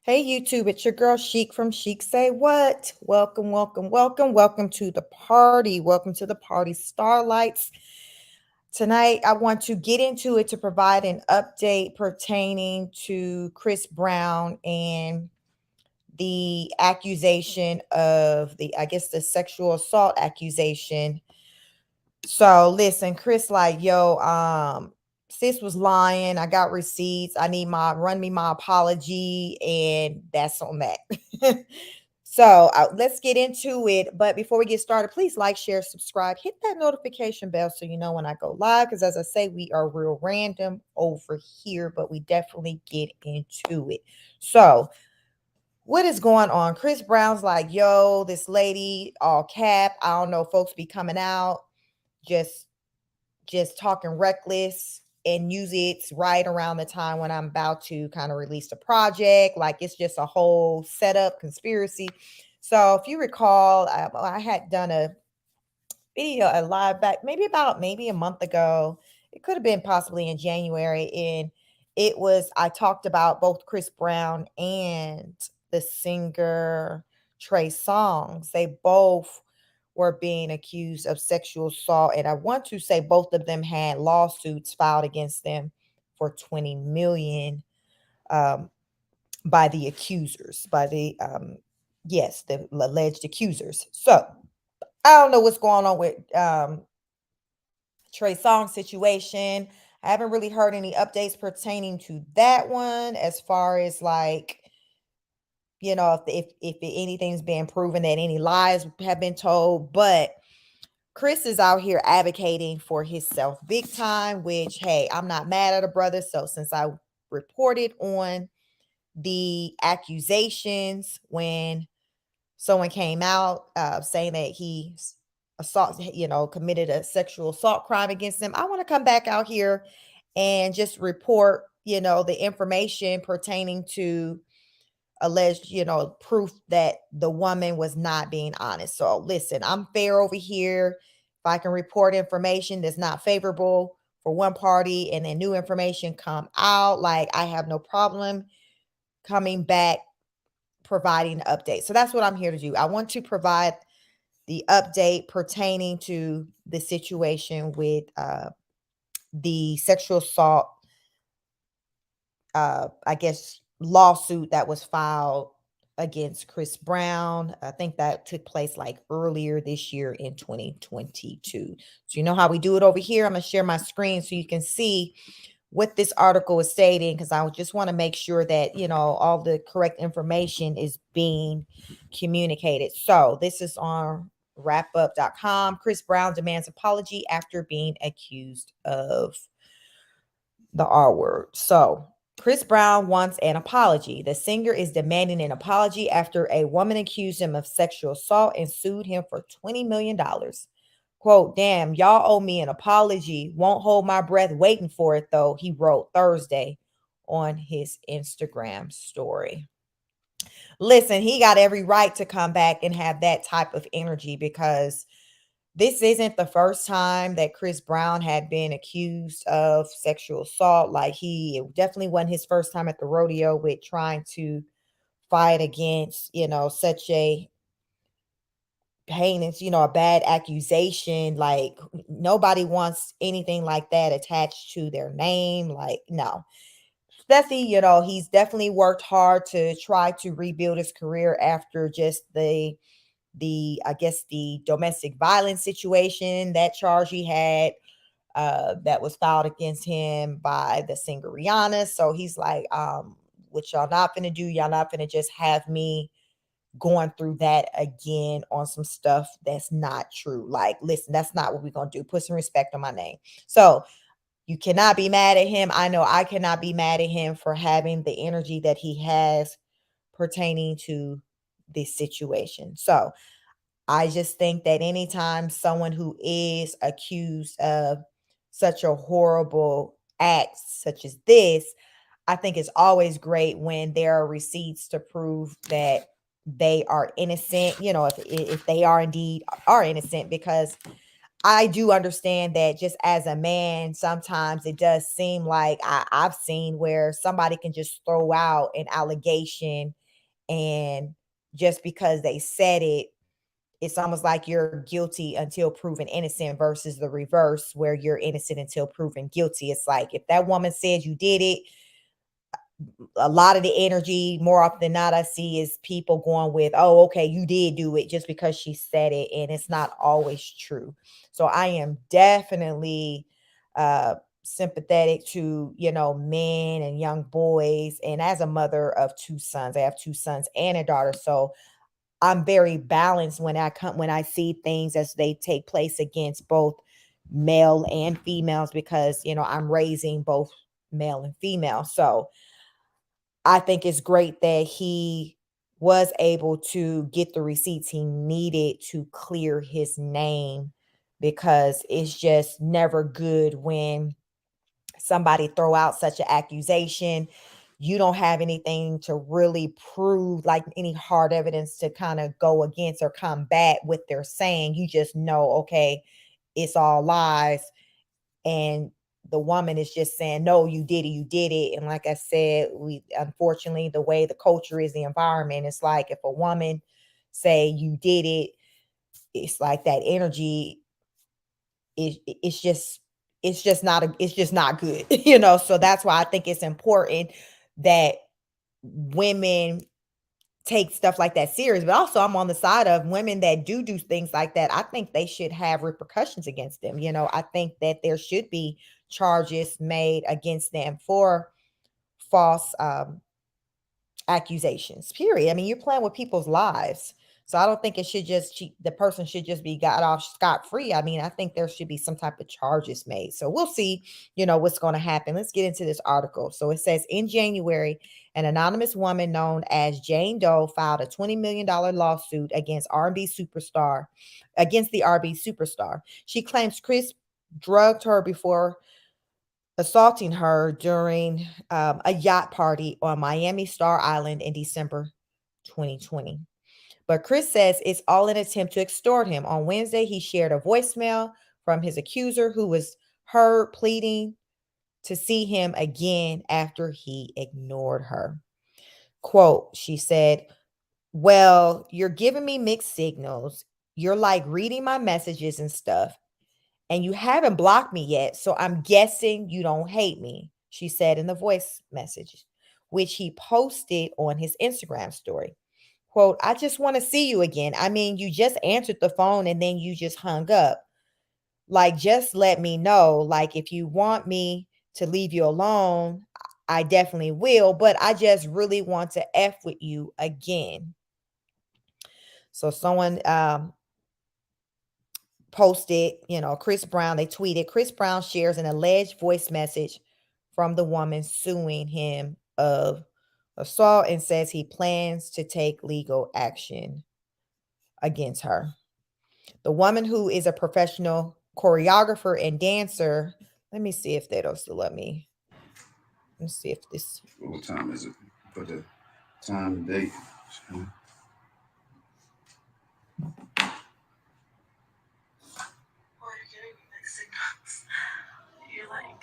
Hey YouTube, it's your girl Chic from Chic Say What. Welcome, welcome, welcome, welcome to the party. Welcome to the party, Starlights. Tonight, I want to get into it to provide an update pertaining to Chris Brown and the accusation of I guess, the sexual assault accusation. So listen, Chris, like, yo, sis was lying. I got receipts. I need run me my apology, and that's on that. So let's get into it. But before we get started, please like, share, subscribe, hit that notification bell so you know when I go live. Because as I say, we are real random over here, but we definitely get into it. So what is going on? Chris Brown's like, yo, this lady, all cap. I don't know, folks be coming out just talking reckless, and usually it's right around the time when I'm about to kind of release the project. Like it's just a whole setup conspiracy. So if you recall, I had done a video, a live back, maybe a month ago. It could have been possibly in January. And I talked about both Chris Brown and the singer Trey Songz. They both were being accused of sexual assault. And I want to say both of them had lawsuits filed against them for 20 million um, by the accusers, the alleged accusers. So I don't know what's going on with Trey Songz situation. I haven't really heard any updates pertaining to that one as far as like, if anything's been proven that any lies have been told. But Chris is out here advocating for himself big time, which, hey, I'm not mad at a brother. So since I reported on the accusations when someone came out saying that he committed a sexual assault crime against him, I want to come back out here and just report, the information pertaining to alleged, proof that the woman was not being honest. So listen, I'm fair over here. If I can report information that's not favorable for one party and then new information come out, like I have no problem coming back providing an update. So that's what I'm here to do. I want to provide the update pertaining to the situation with the sexual assault, I guess, lawsuit that was filed against Chris Brown. I think that took place like earlier this year in 2022. So you know how we do it over here. I'm going to share my screen so you can see what this article is stating, because I just want to make sure that, all the correct information is being communicated. So this is on wrapup.com. Chris Brown demands apology after being accused of the R word. So Chris Brown wants an apology. The singer is demanding an apology after a woman accused him of sexual assault and sued him for $20 million. Quote, damn, y'all owe me an apology. Won't hold my breath waiting for it, though, he wrote Thursday on his Instagram story. Listen, he got every right to come back and have that type of energy, because this isn't the first time that Chris Brown had been accused of sexual assault. Like it definitely wasn't his first time at the rodeo with trying to fight against, such a heinous, a bad accusation. Like nobody wants anything like that attached to their name. Like, no. Steffi, he's definitely worked hard to try to rebuild his career after just I guess the domestic violence situation, that charge he had that was filed against him by the singer Rihanna. So he's like, what y'all not gonna do, y'all not gonna just have me going through that again on some stuff that's not true. Like, listen, that's not what we're gonna do. Put some respect on my name. So you cannot be mad at him. I know I cannot be mad at him for having the energy that he has pertaining to this situation. So I just think that anytime someone who is accused of such a horrible act such as this, I think it's always great when there are receipts to prove that they are innocent, if they are indeed are innocent, because I do understand that just as a man, sometimes it does seem like I've seen where somebody can just throw out an allegation, and just because they said it, it's almost like you're guilty until proven innocent versus the reverse where you're innocent until proven guilty. It's like if that woman said you did it, a lot of the energy more often than not I see is people going with, oh, okay, you did do it just because she said it, and it's not always true. So I am definitely uh sympathetic to, men and young boys, and as a mother of two sons, I have two sons and a daughter, so I'm very balanced when I see things as they take place against both male and females, because I'm raising both male and female. So I think it's great that he was able to get the receipts he needed to clear his name, because it's just never good when somebody throw out such an accusation. You don't have anything to really prove, like any hard evidence to kind of go against or combat what they're saying. You just know, okay, it's all lies, and the woman is just saying, no, you did it. And like I said, we unfortunately, the way the culture is, the environment, it's like if a woman say you did it, it's like that energy is, it's just not good. So that's why I think it's important that women take stuff like that serious. But also, I'm on the side of women that do things like that. I think they should have repercussions against them. I think that there should be charges made against them for false accusations, period. I mean, you're playing with people's lives. So I don't think it should just the person should just be got off scot free. I mean, I think there should be some type of charges made. So we'll see, what's going to happen. Let's get into this article. So it says in January, an anonymous woman known as Jane Doe filed a $20 million lawsuit against the R&B superstar. She claims Chris drugged her before assaulting her during a yacht party on Miami Star Island in December 2020. But Chris says it's all an attempt to extort him. On Wednesday, he shared a voicemail from his accuser, who was heard pleading to see him again after he ignored her. Quote, she said, well, you're giving me mixed signals. You're like reading my messages and stuff, and you haven't blocked me yet, so I'm guessing you don't hate me, she said in the voice message, which he posted on his Instagram story. Quote, I just want to see you again. I mean, you just answered the phone and then you just hung up. Like, just let me know. Like, if you want me to leave you alone, I definitely will, but I just really want to F with you again. So someone posted, Chris Brown, they tweeted, Chris Brown shares an alleged voice message from the woman suing him of assault and says he plans to take legal action against her. The woman, who is a professional choreographer and dancer, let me see if that'll still let me. Let's see if this. What time is it? Put the time and date. Well, you're getting mixed signals. You're like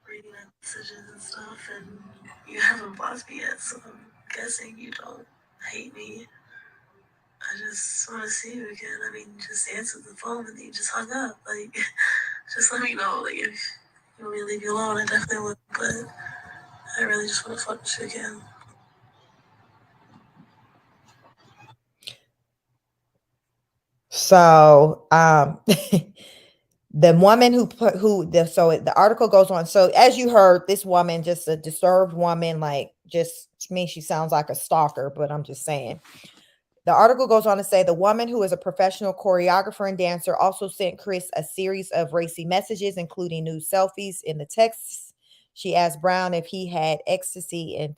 reading messages and stuff, and you haven't blocked me yet, so I'm guessing you don't hate me. I just want to see you again. I mean, just answer the phone and then you just hung up. Like, just let me know. Like, if you want me to leave you alone, I definitely would, but I really just want to fuck with you again. So, the woman the article goes on. So as you heard, this woman, just a disturbed woman, like, just to me, she sounds like a stalker, but I'm just saying. The article goes on to say the woman, who is a professional choreographer and dancer, also sent Chris a series of racy messages, including nude selfies. In the texts, she asked Brown if he had ecstasy and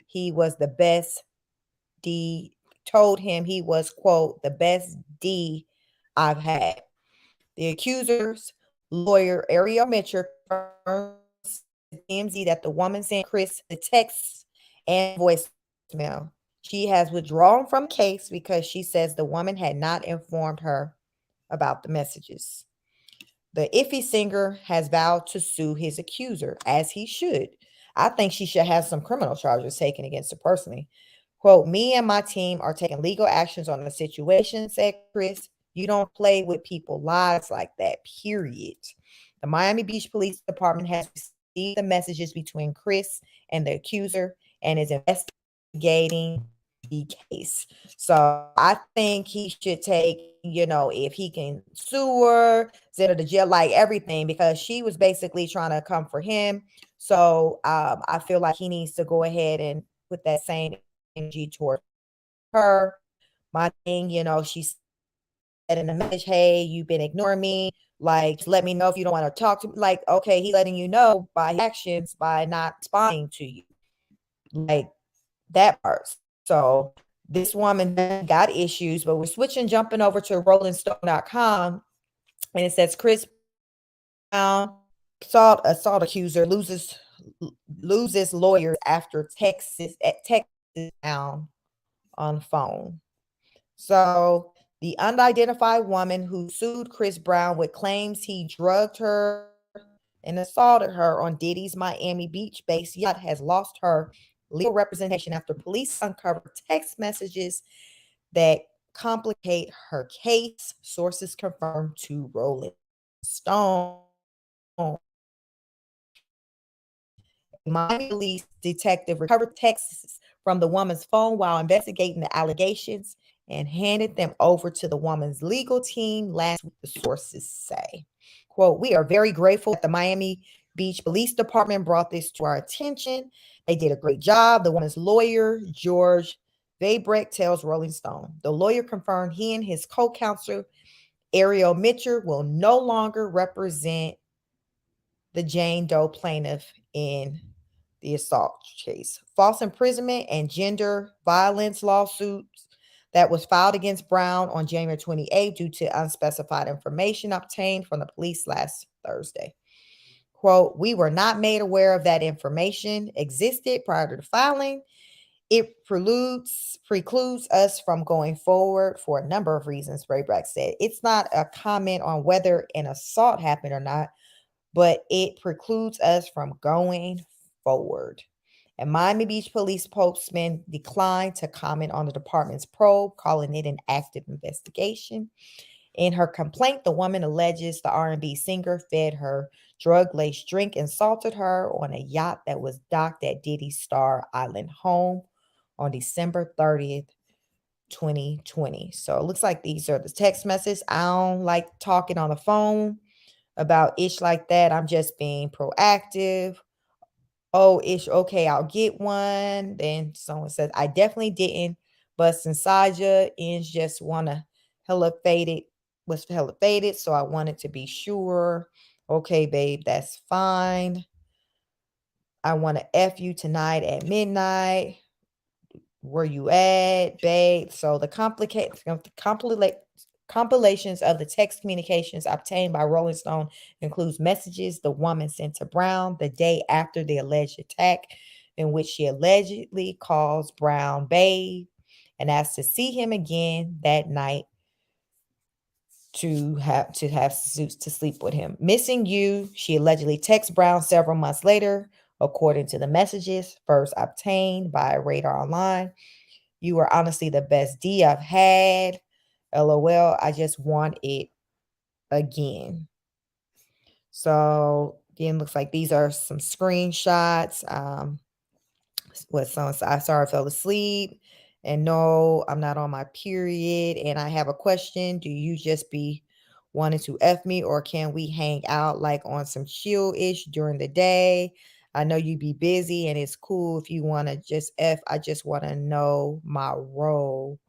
he was the best D, told him he was, quote, the best D I've had. The accuser's lawyer, Ariel Mitchell, confirmed to TMZ that the woman sent Chris the texts and voicemail. She has withdrawn from the case because she says the woman had not informed her about the messages. The iffy singer has vowed to sue his accuser, as he should. I think she should have some criminal charges taken against her personally. Quote, me and my team are taking legal actions on the situation, said Chris. You don't play with people's lives like that, period. The Miami Beach Police Department has received the messages between Chris and the accuser and is investigating the case. So I think he should take, if he can sue her, send her to jail, like everything, because she was basically trying to come for him. So I feel like he needs to go ahead and put that same energy towards her. My thing, she said in the message, hey, you've been ignoring me. Like, just let me know if you don't want to talk to me. Like, okay, he letting you know by his actions, by not responding to you. Like that part. So this woman definitely got issues, but we're switching, jumping over to rollingstone.com, and it says Chris Brown, assault accuser loses lawyers after Texas down on phone. So the unidentified woman who sued Chris Brown with claims he drugged her and assaulted her on Diddy's Miami Beach based yacht has lost her legal representation after police uncovered text messages that complicate her case, sources confirmed to Rolling Stone. Miami police detective recovered texts from the woman's phone while investigating the allegations and handed them over to the woman's legal team last week, the sources say. Quote, we are very grateful that the Miami Beach Police Department brought this to our attention. They did a great job. The woman's lawyer, George Vabrecht, tells Rolling Stone. The lawyer confirmed he and his co-counsel, Ariel Mitchell, will no longer represent the Jane Doe plaintiff in the assault case. False imprisonment and gender violence lawsuits that was filed against Brown on January 28th due to unspecified information obtained from the police last Thursday. Quote, we were not made aware of that information existed prior to the filing. It precludes us from going forward for a number of reasons, Raybrack said. It's not a comment on whether an assault happened or not, but it precludes us from going forward. And Miami Beach police spokesman declined to comment on the department's probe, calling it an active investigation. In her complaint, the woman alleges the R&B singer fed her drug-laced drink and assaulted her on a yacht that was docked at Diddy's Star Island home on December 30th, 2020. So it looks like these are the text messages. I don't like talking on the phone about ish like that. I'm just being proactive. Oh, ish, okay, I'll get one. Then someone says, I definitely didn't bust inside you. Ends just wanna hella faded, was hella faded. So I wanted to be sure. Okay, babe, that's fine. I want to F you tonight at midnight. Where you at, babe? So the compilations of the text communications obtained by Rolling Stone includes messages the woman sent to Brown the day after the alleged attack, in which she allegedly calls Brown babe and asks to see him again that night to have suits to sleep with him. Missing you, she allegedly texts Brown several months later, according to the messages first obtained by Radar Online. You were honestly the best D I've had. LOL. I just want it again. So then looks like these are some screenshots. What someone said, I sorry I fell asleep. And no, I'm not on my period. And I have a question. Do you just be wanting to F me or can we hang out like on some chill-ish during the day? I know you be busy and it's cool if you want to just F. I just want to know my role.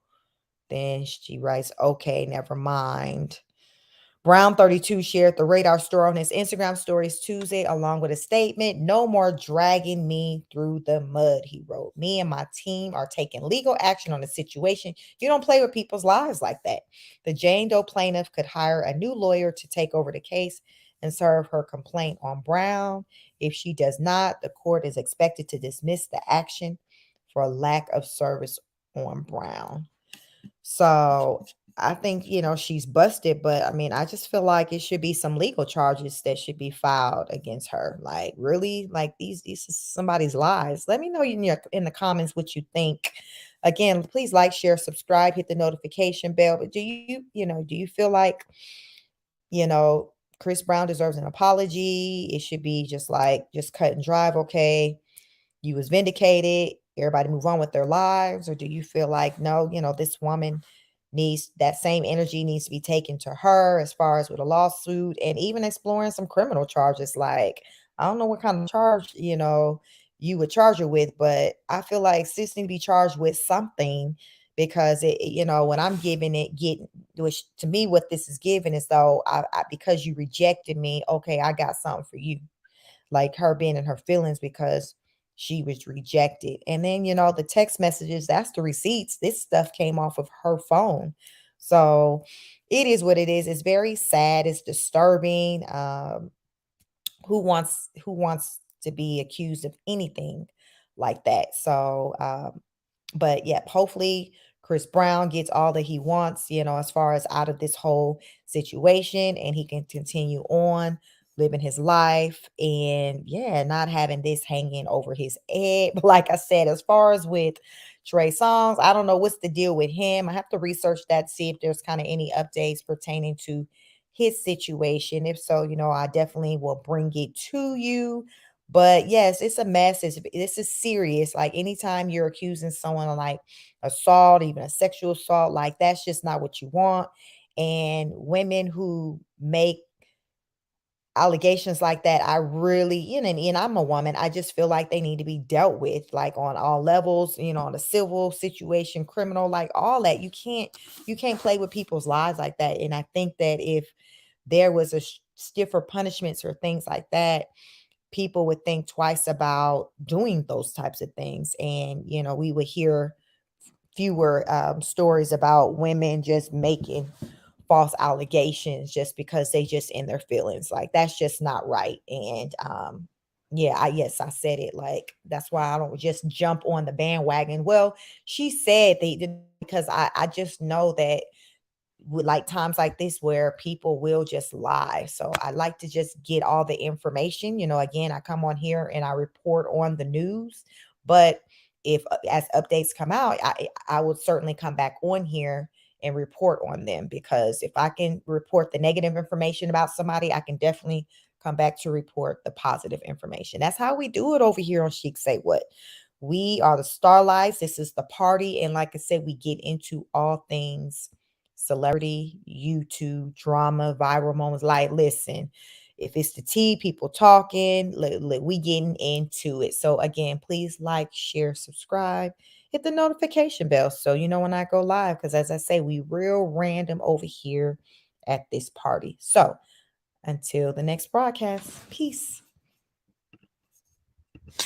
Then she writes, okay, never mind. Brown 32 shared the radar story on his Instagram stories Tuesday, along with a statement. No more dragging me through the mud, he wrote. Me and my team are taking legal action on the situation. You don't play with people's lives like that. The Jane Doe plaintiff could hire a new lawyer to take over the case and serve her complaint on Brown. If she does not, the court is expected to dismiss the action for lack of service on Brown. So I think, she's busted, but I mean, I just feel like it should be some legal charges that should be filed against her. Like, really? Like these is somebody's lives. Let me know in the comments what you think. Again, please like, share, subscribe, hit the notification bell. But do you feel like, you know, Chris Brown deserves an apology? It should be just like just cut and drive, okay? You was vindicated, everybody move on with their lives? Or do you feel like, no, this woman needs that same energy needs to be taken to her as far as with a lawsuit and even exploring some criminal charges? Like, I don't know what kind of charge, you would charge her with, but I feel like sis need to be charged with something because when I'm giving it, getting which to me, what this is giving is though because you rejected me, okay, I got something for you, like her being in her feelings because she was rejected. And then, the text messages, that's the receipts. This stuff came off of her phone. So it is what it is. It's very sad. It's disturbing. Who wants to be accused of anything like that? So but yeah, hopefully Chris Brown gets all that he wants, as far as out of this whole situation, and he can continue on living his life and yeah, not having this hanging over his head. But like I said, as far as with Trey Songz, I don't know what's the deal with him. I have to research that, see if there's kind of any updates pertaining to his situation. If so, I definitely will bring it to you. But yes, it's a mess. This is serious. Like anytime you're accusing someone of like assault, even a sexual assault, like that's just not what you want. And women who make allegations like that, I really, and I'm a woman, I just feel like they need to be dealt with like on all levels, on the civil situation, criminal, like all that. You can't play with people's lives like that. And I think that if there was stiffer punishments or things like that, people would think twice about doing those types of things. And, we would hear fewer stories about women just making false allegations just because they just in their feelings. Like that's just not right. And yeah, yes, I said it. Like that's why I don't just jump on the bandwagon. Well, she said they did because I just know that with like times like this where people will just lie. So I like to just get all the information. Again, I come on here and I report on the news, but if as updates come out, I would certainly come back on here and report on them, because if I can report the negative information about somebody, I can definitely come back to report the positive information. That's how we do it over here on Chic Say What. We are the Starlights. This is the party. And like I said, we get into all things celebrity, YouTube, drama, viral moments. Like, listen, if it's the tea, people talking, we getting into it. So again, please like, share, subscribe, hit the notification bell so you know when I go live. Because as I say, we real random over here at this party. So until the next broadcast, peace.